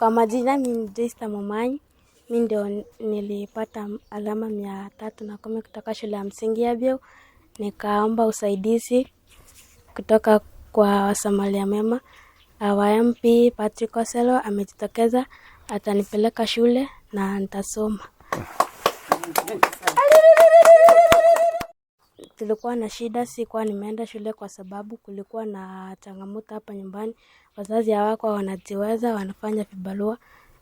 Kwa majina mimi Jista Momanyi, mimi ndio nilipata alama 310 kutoka shule ya msingi ya Bio. Nikaomba usaidizi kutoka kwa wasamaria mema. Our MP Patrick Osero amejitokeza, atanipeleka shule na nitasoma. Tulikuwa na shida, sikuwa nimeenda shule kwa sababu kulikuwa na changamoto hapa nyumbani. Wazazi hawakuwa wanajiweza, wanafanya vibarua.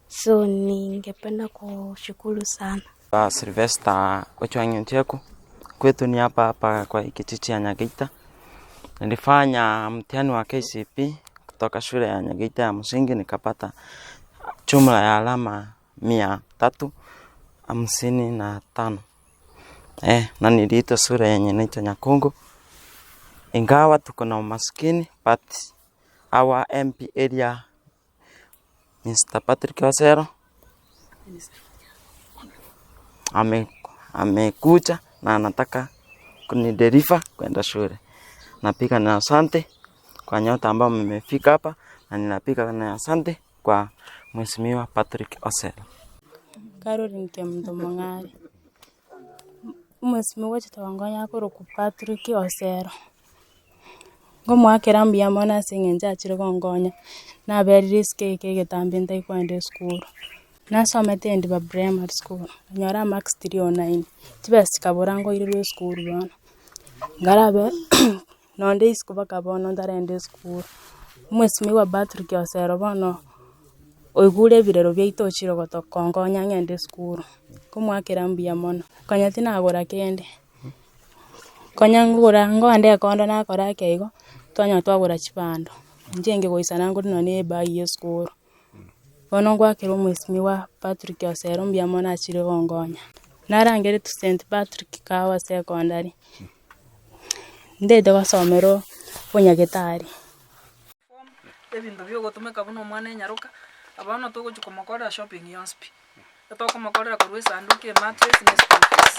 So ningependa kushukuru sana. Sylvester Ochwanyencheku, kwetu ni hapa kwa kijiji ya Nyagita. Nilifanya mtihani wa KCP kutoka shule ya Nyagita ya msingi, nikapata jumla ya alama 355. Na niliitwa shule yenye inaitwa Nyakungu. Ingawa tuko na umaskini, but our MP area Mr. Patrick Osero amekuja na anataka kunideriva kwenda shule. Napika na asante kwa nyote ambao mmefika hapa, na ninapika na asante kwa Mheshimiwa Patrick Osero. Caroline Kemdomongari. Mheshimiwa chitawangonya ku Patrick Osero. Ngomwakira mbia mona singenja chiro gongonya na very risky kegetambe ndai kwende school. Nasomete ndi ba primary school. Nyora max 309. Tibesi kaborango iri school bana. Ngarabe nonde iskuba kabono ndarende school. Mheshimiwa Patrick Osero bana oigure birero byaito chiro gotokongonya ngende school. Kumwakira mbia mona. Kanyati nagora kende. Kanyangura ngwande akondo na akora keigo. Tonya twagura chipando. Njenge goisana nguri none bayi school. Bono gwakira Mheshimiwa Patrick Osero mbia mona chire gongonya. Narangere to St Patrick Kawa Secondary. Ndede wasomero Bunyagetari. Ebintu byo gotumeka buno mwana nyaruka abana to gochuka makora shopping yonspi. Atoko makora korwe sanduke mattress ne spankers.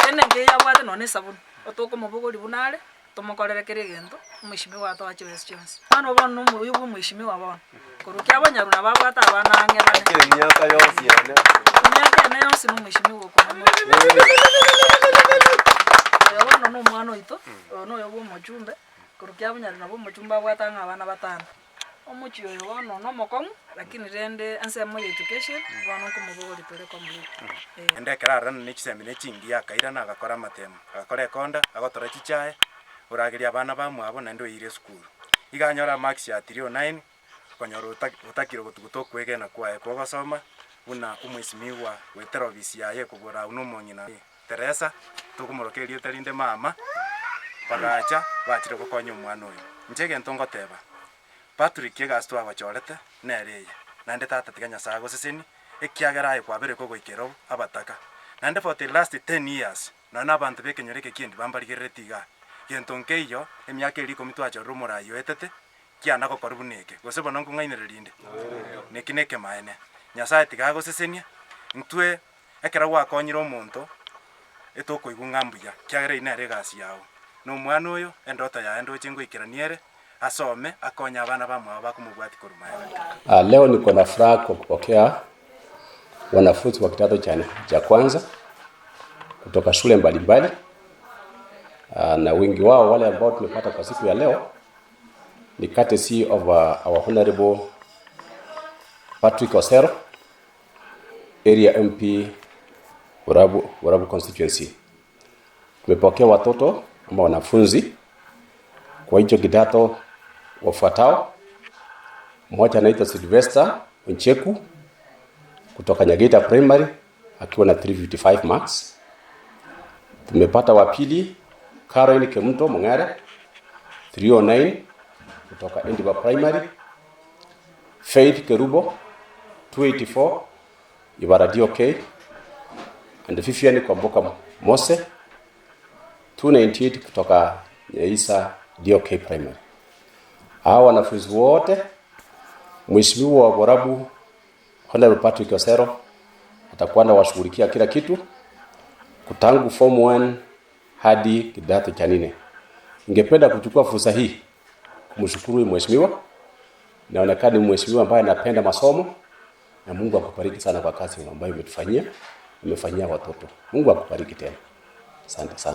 Ene nge yabwate none sabun. Atoko mabogori bunare tomokorere kirigento Mheshimiwa to achwes chons. Bano bano muyubu Mheshimiwa bano. Kurukia abanyaruna babwata abana angebane. Myaka yose yane. Myaka na yose Mheshimiwa ko. Yabona no mwana ito no yabo mujumbe kurukia abanyaruna bo mujumba abwata abana batano. Omuchiyo yono no mokomu lakini rende ansemo education bano ko mubogori tore ko muri. Ende kararana ni chisemine chingia kaira na agakora matemo. Agakora konda agotora chichae. Uragiria abana bamwe abo nendo ire school. Iganyora max ya 309 konyora utakiro gutugutokwegena kwae kwa gosoma una Mheshimiwa wetero visi yaye kugura uno monyina Teresa tukumorokerie tarinde mama bagacha bachire gukonya umwana uyu. Njege ntongoteba Patrick yegastu abachorete nereye nande tata tiganya sago seseni ekiagera aye kwabere ko goikero abataka nande for the last 10 years na nabantu bekenyoreke kindi bambarigerere tiga yentonke iyo emyaka eri komitwacho rumura yoetete kiana ko korubuneke gosebo nonko ngainererinde nekineke maene nyasaye tigago sesenia ntwe ekera gwakonyira omonto etoko igungambuya kiagera inere gasi yao no mwana oyo endota ya endo chingo ikiraniere asome akonya abana bamwe bakumubwati korumaye. Leo niko na furaha kupokea wanafunzi wa kidato cha kwanza kutoka shule mbalimbali. Na wengi wao wale ambao tumepata kwa siku ya leo ni courtesy of our honorable Patrick Osero, area MP Warabu constituency. Tumepokea watoto ama wanafunzi kwa hicho kidato wafuatao. Mmoja anaitwa Sylvester Ochwanyencheku kutoka Nyagita Primary akiwa na 355 marks. Tumepata wa pili Caroline Kemdomongari 309 kutoka Endiba Primary. Faith Kerubo 284 Ibaradi okay. And Fifiani Kwamboka Mose 298 kutoka Nyaisa DOK Primary. Hawa wanafunzi wote Mheshimiwa Warabu Honorable Patrick Osero atakuwa na washughulikia kila kitu kutangu form 1 hadi kidato cha 4. Ningependa kuchukua fursa hii kumshukuru mheshimiwa. Inaonekana ni mheshimiwa ambaye anapenda masomo na Mungu akubariki sana kwa kazi ambayo umefanyia watoto. Mungu akubariki tena. Asante sana.